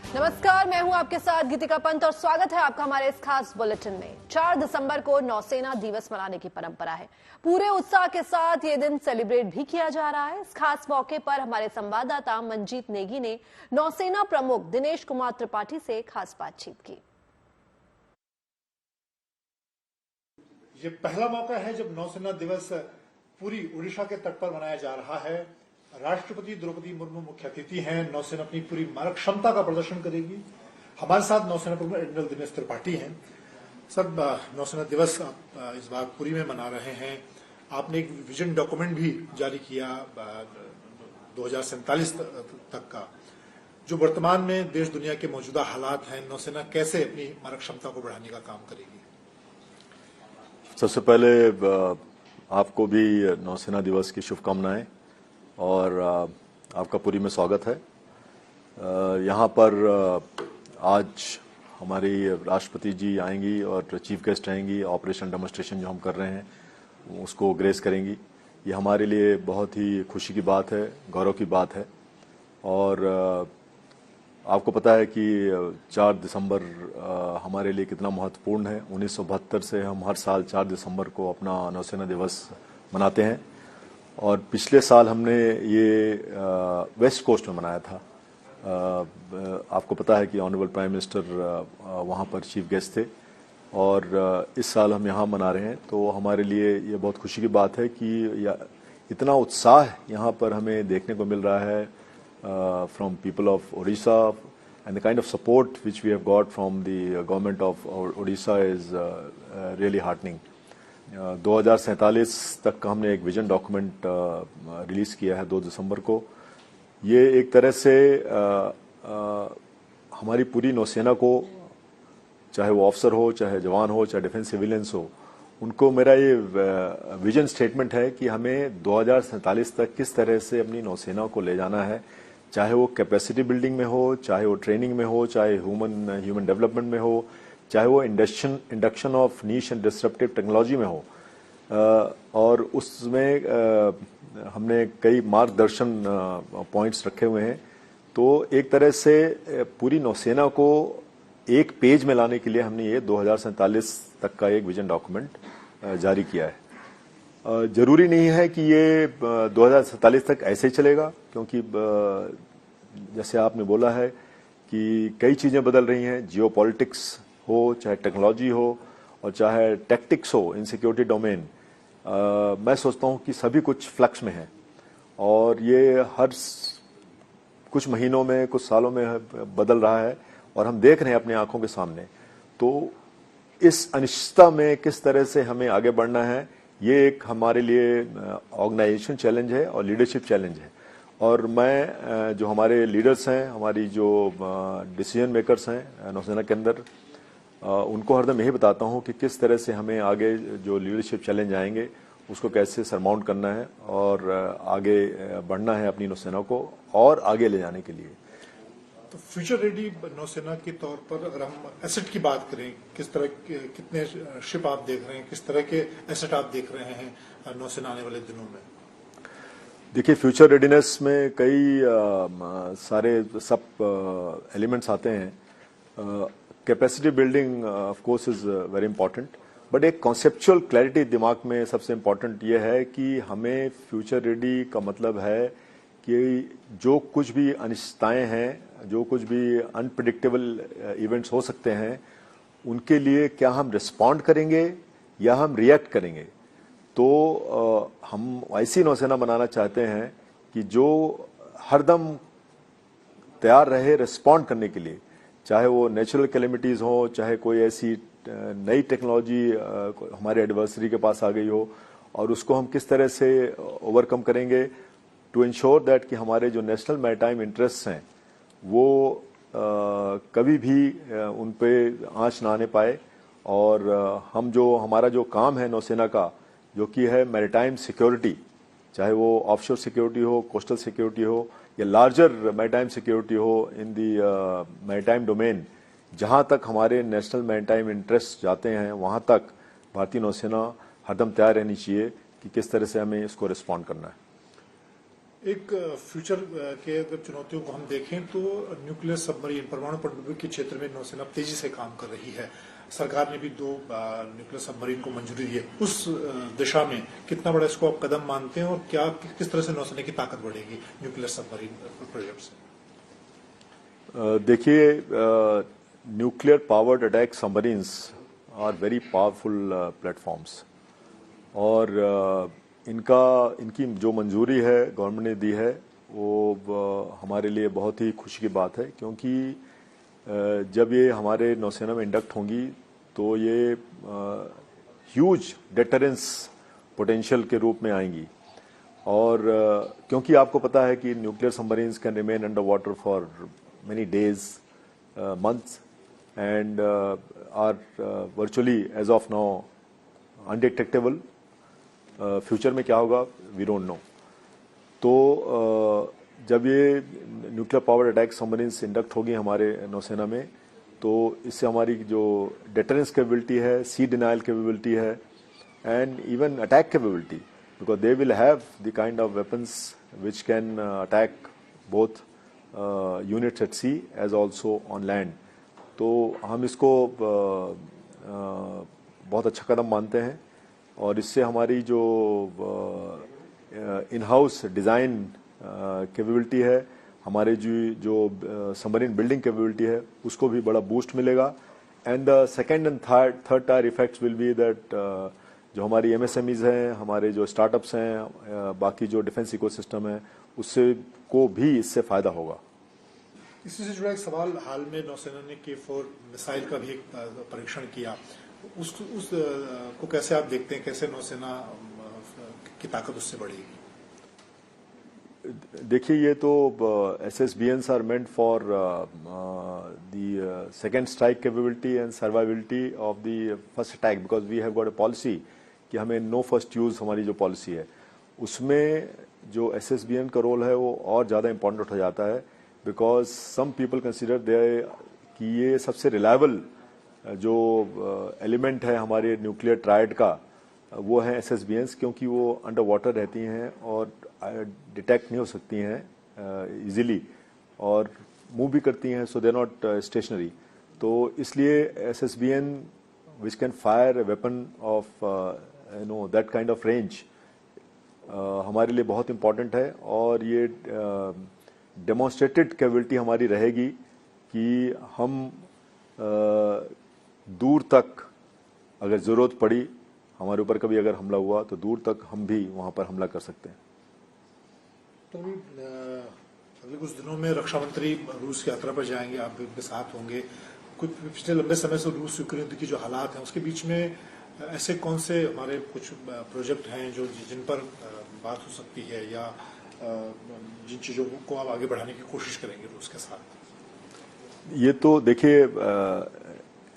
नमस्कार, मैं हूं आपके साथ गीतिका पंत और स्वागत है आपका हमारे इस खास बुलेटिन में। 4 दिसंबर को नौसेना दिवस मनाने की परंपरा है। पूरे उत्साह के साथ ये दिन सेलिब्रेट भी किया जा रहा है। इस खास मौके पर हमारे संवाददाता मंजीत नेगी ने नौसेना प्रमुख दिनेश कुमार त्रिपाठी से खास बातचीत की। ये पहला मौका है जब नौसेना दिवस पूरी उड़ीसा के तट पर मनाया जा रहा है। राष्ट्रपति द्रौपदी मुर्मू मुख्य अतिथि हैं। नौसेना अपनी पूरी मारक क्षमता का प्रदर्शन करेगी। हमारे साथ नौसेना प्रमुख एडमिरल दिनेश त्रिपाठी हैं। सर, नौसेना दिवस इस बार पुरी में मना रहे हैं। आपने एक विजन डॉक्यूमेंट भी जारी किया 2047 तक का, जो वर्तमान में देश दुनिया के मौजूदा हालात हैं, नौसेना कैसे अपनी मारक क्षमता को बढ़ाने का काम करेगी। सबसे पहले आपको भी नौसेना दिवस की शुभकामनाएं और आपका पुरी में स्वागत है। यहाँ पर आज हमारी राष्ट्रपति जी आएंगी और चीफ गेस्ट आएंगी। ऑपरेशन डेमोन्स्ट्रेशन जो हम कर रहे हैं उसको ग्रेस करेंगी। ये हमारे लिए बहुत ही खुशी की बात है, गौरव की बात है। और आपको पता है कि 4 दिसंबर हमारे लिए कितना महत्वपूर्ण है। 1972 से हम हर साल 4 दिसंबर को अपना नौसेना दिवस मनाते हैं और पिछले साल हमने ये वेस्ट कोस्ट में मनाया था। आपको पता है कि ऑनरेबल प्राइम मिनिस्टर वहाँ पर चीफ गेस्ट थे और इस साल हम यहाँ मना रहे हैं। तो हमारे लिए ये बहुत खुशी की बात है कि इतना उत्साह यहाँ पर हमें देखने को मिल रहा है from people of Odisha, and the kind of support which we have got from the government of Odisha is really heartening. 2047 तक का हमने एक विजन डॉक्यूमेंट रिलीज किया है 2 दिसंबर को। ये एक तरह से हमारी पूरी नौसेना को, चाहे वो ऑफिसर हो, चाहे जवान हो, चाहे डिफेंस सिविलियंस हो, उनको मेरा ये विजन स्टेटमेंट है कि हमें 2047 तक किस तरह से अपनी नौसेना को ले जाना है। चाहे वो कैपेसिटी बिल्डिंग में हो, चाहे वो ट्रेनिंग में हो, चाहे ह्यूमन डेवलपमेंट में हो, चाहे वो induction of niche and disruptive technology में हो। और उसमें हमने कई मार्गदर्शन पॉइंट्स रखे हुए हैं। तो एक तरह से पूरी नौसेना को एक पेज में लाने के लिए हमने ये 2047 तक का एक विजन डॉक्यूमेंट जारी किया है। जरूरी नहीं है कि ये 2047 तक ऐसे ही चलेगा, क्योंकि जैसे आपने बोला है कि कई चीजें बदल रही हैं। जियोपॉलिटिक्स हो, चाहे टेक्नोलॉजी हो और चाहे टैक्टिक्स हो इन सिक्योरिटी डोमेन, मैं सोचता हूं कि सभी कुछ फ्लक्स में है और ये हर कुछ महीनों में, कुछ सालों में बदल रहा है और हम देख रहे हैं अपनी आंखों के सामने। तो इस अनिश्चितता में किस तरह से हमें आगे बढ़ना है, ये एक हमारे लिए ऑर्गेनाइजेशन चैलेंज है और लीडरशिप चैलेंज है। और मैं जो हमारे लीडर्स हैं, हमारी जो डिसीजन मेकर्स हैं नौसेना के अंदर, उनको हरदम यही बताता हूं कि किस तरह से हमें आगे जो लीडरशिप चैलेंज आएंगे उसको कैसे सरमाउंट करना है और आगे बढ़ना है अपनी नौसेना को और आगे ले जाने के लिए। तो फ्यूचर रेडी नौसेना के तौर पर अगर हम एसेट की बात करें, किस तरह के, कितने शिप आप देख रहे हैं, किस तरह के एसेट आप देख रहे हैं नौसेना आने वाले दिनों में? देखिए, फ्यूचर रेडीनेस में कई सारे सब एलिमेंट्स आते हैं। Capacity building of course is very important, but एक कॉन्सेप्चुअल क्लैरिटी दिमाग में सबसे इम्पॉर्टेंट ये है कि हमें फ्यूचर रेडी का मतलब है कि जो कुछ भी अनिश्चितताएं हैं, जो कुछ भी अनप्रिडिक्टेबल इवेंट्स हो सकते हैं, उनके लिए क्या हम रिस्पॉन्ड करेंगे या हम रिएक्ट करेंगे। तो हम ऐसी नौसेना बनाना चाहते हैं कि जो हरदम तैयार रहे रिस्पॉन्ड करने के लिए, चाहे वो नेचुरल कैलेमिटीज हो, चाहे कोई ऐसी नई टेक्नोलॉजी हमारे एडवर्सरी के पास आ गई हो और उसको हम किस तरह से ओवरकम करेंगे टू इंश्योर दैट कि हमारे जो नेशनल मैरीटाइम इंटरेस्ट हैं वो कभी भी उन पे आंच ना आने पाए। और हमारा जो काम है नौसेना का, जो कि है मैरीटाइम सिक्योरिटी, चाहे वो ऑफशोर सिक्योरिटी हो, कोस्टल सिक्योरिटी हो या लार्जर मैरीटाइम सिक्योरिटी हो इन दी मैरीटाइम डोमेन, जहां तक हमारे नेशनल मैरीटाइम इंटरेस्ट जाते हैं वहां तक भारतीय नौसेना हरदम तैयार रहनी चाहिए कि किस तरह से हमें इसको रिस्पॉन्ड करना है। एक फ्यूचर के अगर चुनौतियों को हम देखें तो न्यूक्लियर सबमरीन परमाणु पनडुब्बी के क्षेत्र में नौसेना तेजी से काम कर रही है। सरकार ने भी 2 न्यूक्लियर सबमरीन को मंजूरी दी है। उस दिशा में कितना बड़ा इसको आप कदम मानते हैं और क्या किस तरह से नौसेना की ताकत बढ़ेगी न्यूक्लियर सबमरीन प्रोजेक्ट से? देखिए, nuclear powered attack submarines are very powerful platforms और इनकी जो मंजूरी है गवर्नमेंट ने दी है वो हमारे लिए बहुत ही खुशी की बात है, क्योंकि जब ये हमारे नौसेना में इंडक्ट होंगी तो ये ह्यूज डेटरेंस पोटेंशियल के रूप में आएंगी। और क्योंकि आपको पता है कि nuclear submarines can remain under water for many days, months, and are virtually as of now undetectable. Future में क्या होगा वी डोंट नो। तो जब ये nuclear power attack submarines induct होगी हमारे नौसेना में, तो इससे हमारी जो डेटरेंस कैपेबिलिटी है, सी डिनाइल कैपेबिलिटी है, and even attack capability, because they will have the kind of weapons which can attack both units at sea as also on land. तो हम इसको बहुत अच्छा कदम मानते हैं और इससे हमारी जो इन हाउस डिज़ाइन कैपेबिलिटी है, हमारे जो सबमरीन बिल्डिंग कैपेबिलिटी है, उसको भी बड़ा बूस्ट मिलेगा। And the second and third tier effects will be that जो हमारी एमएसएमईज हैं, हमारे जो स्टार्टअप्स हैं, बाकी जो डिफेंस इकोसिस्टम है, उससे को भी इससे फायदा होगा। इसी से जुड़ा एक सवाल, हाल में नौसेना ने K4 मिसाइल का भी एक परीक्षण किया, उस को कैसे आप देखते हैं, कैसे नौसेना की ताकत उससे बढ़ेगी? देखिए, ये तो SSBNs are meant for the second strike capability and survivability of the first attack, because we have got a policy कि हमें नो फर्स्ट यूज, हमारी जो पॉलिसी है उसमें जो SSBN का रोल है वो और ज़्यादा इंपॉर्टेंट हो जाता है, बिकॉज सम पीपल कंसिडर दे कि ये सबसे रिलायबल जो एलिमेंट है हमारे न्यूक्लियर ट्रायड का, वो है SSBNs, क्योंकि वो अंडर वाटर रहती हैं और डिटेक्ट नहीं हो सकती हैं इजीली और मूव भी करती हैं, सो दे आर नॉट स्टेशनरी। तो इसलिए SSBN which can fire a weapon of that kind of range हमारे लिए बहुत इम्पॉर्टेंट है। और ये डेमोन्स्ट्रेटेड कैपेबिलिटी हमारी रहेगी कि हम दूर तक अगर ज़रूरत पड़ी, हमारे ऊपर कभी अगर हमला हुआ तो दूर तक हम भी वहाँ पर हमला कर सकते हैं। तो अगले कुछ दिनों में रक्षा मंत्री रूस की यात्रा पर जाएंगे, आप भी उनके साथ होंगे। कुछ पिछले लंबे समय से रूस यूक्रेन युद्ध की जो हालात हैं उसके बीच में ऐसे कौन से हमारे कुछ प्रोजेक्ट हैं जो जिन पर बात हो सकती है या जिन चीज़ों को आप आगे बढ़ाने की कोशिश करेंगे रूस के साथ? ये तो देखिए,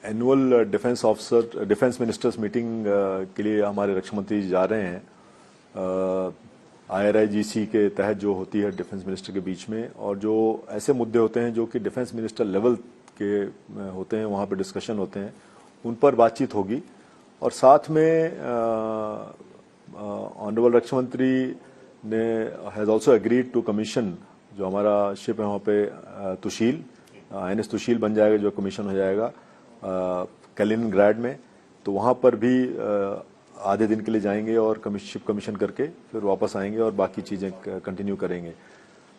एनुअल डिफेंस मिनिस्टर्स मीटिंग के लिए हमारे रक्षा मंत्री जा रहे हैं IRIGC के तहत, जो होती है डिफेंस मिनिस्टर के बीच में, और जो ऐसे मुद्दे होते हैं जो कि डिफेंस मिनिस्टर लेवल के होते हैं, वहाँ पे डिस्कशन होते हैं, उन पर बातचीत होगी। और साथ में ऑनरेबल रक्षा मंत्री ने has also agreed to commission, जो हमारा शिप है वहाँ पे तुशील, INS तुशील बन जाएगा, जो कमीशन हो जाएगा कैलिनिनग्राड में। तो वहाँ पर भी आधे दिन के लिए जाएंगे और शिप कमीशन करके फिर वापस आएंगे और बाकी चीज़ें कंटिन्यू करेंगे।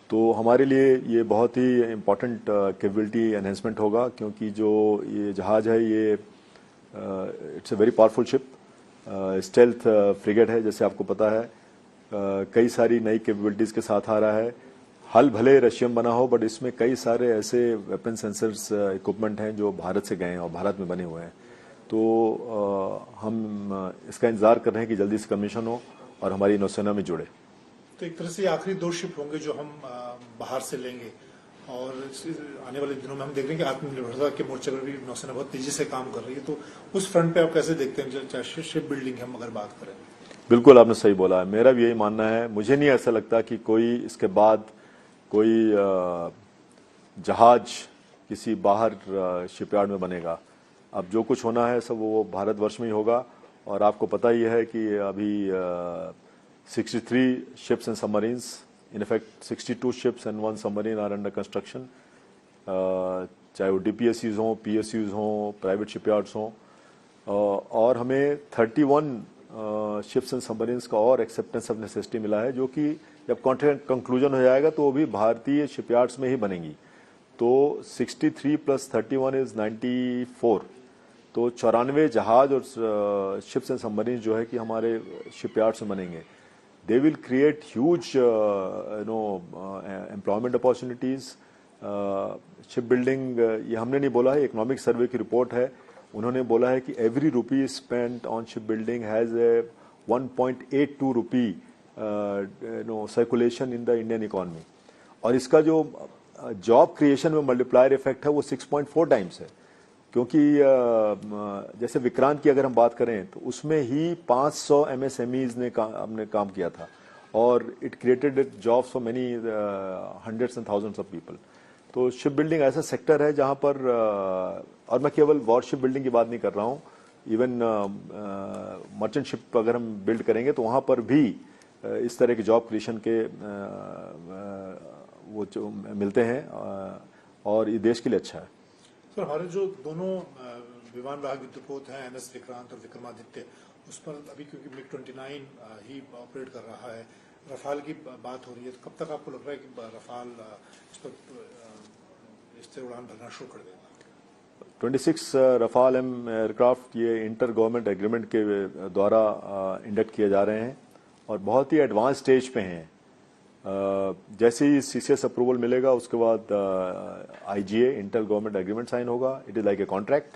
तो हमारे लिए ये बहुत ही इम्पोर्टेंट कैपेबिलिटी एनहेंसमेंट होगा, क्योंकि जो ये जहाज़ है ये it's a very powerful ship, stealth frigate है, जैसे आपको पता है। कई सारी नई कैपेबिलिटीज़ के साथ आ रहा है। हल भले रशियन बना हो, बट इसमें कई सारे ऐसे वेपन सेंसर्स इक्विपमेंट हैं जो भारत से गए हैं और भारत में बने हुए हैं। तो हम इसका इंतजार कर रहे हैं कि जल्दी से कमीशन हो और हमारी नौसेना में जुड़े। तो एक तरह से आखिरी 2 शिप होंगे जो हम बाहर से लेंगे, और आने वाले दिनों में हम देख रहे हैं कि आत्मनिर्भरता के मोर्चे पर भी नौसेना बहुत तेजी से काम कर रही है। तो उस फ्रंट पे आप कैसे देखते हैं, चाहे शिप बिल्डिंग हम अगर बात करें? बिल्कुल, आपने सही बोला है। मेरा भी यही मानना है। मुझे नहीं ऐसा लगता कि कोई इसके बाद कोई जहाज किसी बाहर शिपयार्ड में बनेगा। अब जो कुछ होना है सब वो भारतवर्ष में ही होगा। और आपको पता ही है कि अभी 63 ships and submarines in effect 62 ships and 1 submarine are under construction, चाहे वो डीपीएसयूज हों, पीएसयूज हों, प्राइवेट शिपयार्ड्स हों, और हमें 31 शिप्स एंड सबमरीन्स का और एक्सेप्टेंस ऑफ नेसेसिटी मिला है, जो कि जब कॉन्ट्रैक्ट कंक्लूजन हो जाएगा तो वो भी भारतीय शिपयार्ड्स में ही बनेंगी। तो 63 + 31 इज 94, तो 94 जहाज और शिप्स एंड सबमरीन जो है कि हमारे शिपयार्ड्स में बनेंगे। They will create huge employment opportunities. Ship building, ये हमने नहीं बोला है, इकोनॉमिक सर्वे की रिपोर्ट है, उन्होंने बोला है कि every rupee spent on ship building has a 1.82 rupee circulation in the Indian economy, और इसका जो जॉब क्रिएशन में मल्टीप्लायर इफेक्ट है वो 6.4 टाइम्स है, क्योंकि जैसे विक्रांत की अगर हम बात करें तो उसमें ही 500 MSMEs ने हमने काम किया था, और it created jobs for many hundreds and thousands of people. तो शिप बिल्डिंग ऐसा सेक्टर है जहां पर, और मैं केवल वॉरशिप बिल्डिंग की बात नहीं कर रहा हूं, इवन मर्चेंट शिप अगर हम बिल्ड करेंगे तो वहां पर भी इस तरह के जॉब क्रिएशन के वो जो मिलते हैं, और ये देश के लिए अच्छा है। सर, हमारे जो दोनों विमान वाहक युद्धपोत हैं MS विक्रांत और विक्रमादित्य, उस पर अभी क्योंकि MiG-29 ही ऑपरेट कर रहा है, रफाल की बात हो रही है, तो कब तक आपको लग रहा है कि रफाल इस पर इससे उड़ान भरना शुरू कर देगा? 26 रफाल एयरक्राफ्ट ये इंटर गवर्नमेंट एग्रीमेंट के द्वारा इंडक्ट किए जा रहे हैं, और बहुत ही एडवांस स्टेज पे हैं। जैसे ही CCS अप्रूवल मिलेगा उसके बाद IGA inter government agreement sign होगा, it is like a contract,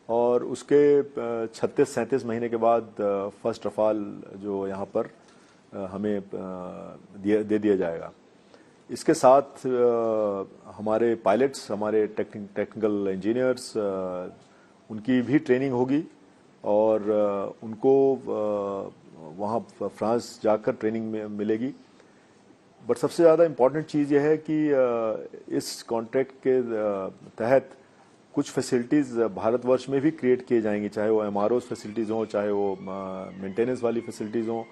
और उसके 36-37 महीने के बाद फर्स्ट रफाल जो यहाँ पर हमें दे दिया जाएगा। इसके साथ हमारे पायलट्स, हमारे टेक्निकल इंजीनियर्स, उनकी भी ट्रेनिंग होगी, और उनको वहाँ फ्रांस जाकर ट्रेनिंग में मिलेगी। बट सबसे ज़्यादा इम्पॉर्टेंट चीज़ यह है कि इस कॉन्ट्रैक्ट के तहत कुछ फैसिलिटीज़ भारतवर्ष में भी क्रिएट किए जाएंगी, चाहे वो MRO फैसिलिटीज़ हों, चाहे वो मेंटेनेंस वाली फैसिलिटीज़ हों,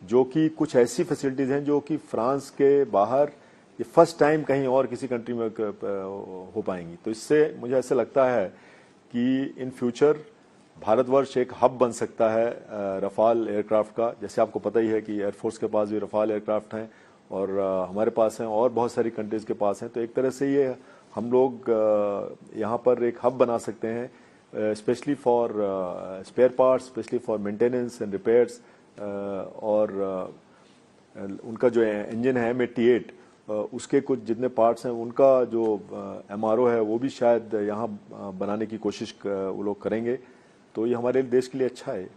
जो कि कुछ ऐसी फैसिलिटीज़ हैं जो कि फ्रांस के बाहर ये फर्स्ट टाइम कहीं और किसी कंट्री में हो पाएंगी। तो इससे मुझे ऐसा लगता है कि इन फ्यूचर भारतवर्ष एक हब बन सकता है रफाल एयरक्राफ्ट का। जैसे आपको पता ही है कि एयरफोर्स के पास भी रफाल एयरक्राफ्ट हैं, और हमारे पास हैं, और बहुत सारी कंट्रीज़ के पास हैं। तो एक तरह से ये हम लोग यहाँ पर एक हब बना सकते हैं, specially for spare parts, specially for maintenance and repairs, और उनका जो इंजन है M88, उसके कुछ जितने पार्ट्स हैं उनका जो MRO है वो भी शायद यहाँ बनाने की कोशिश वो लोग करेंगे। तो ये हमारे देश के लिए अच्छा है।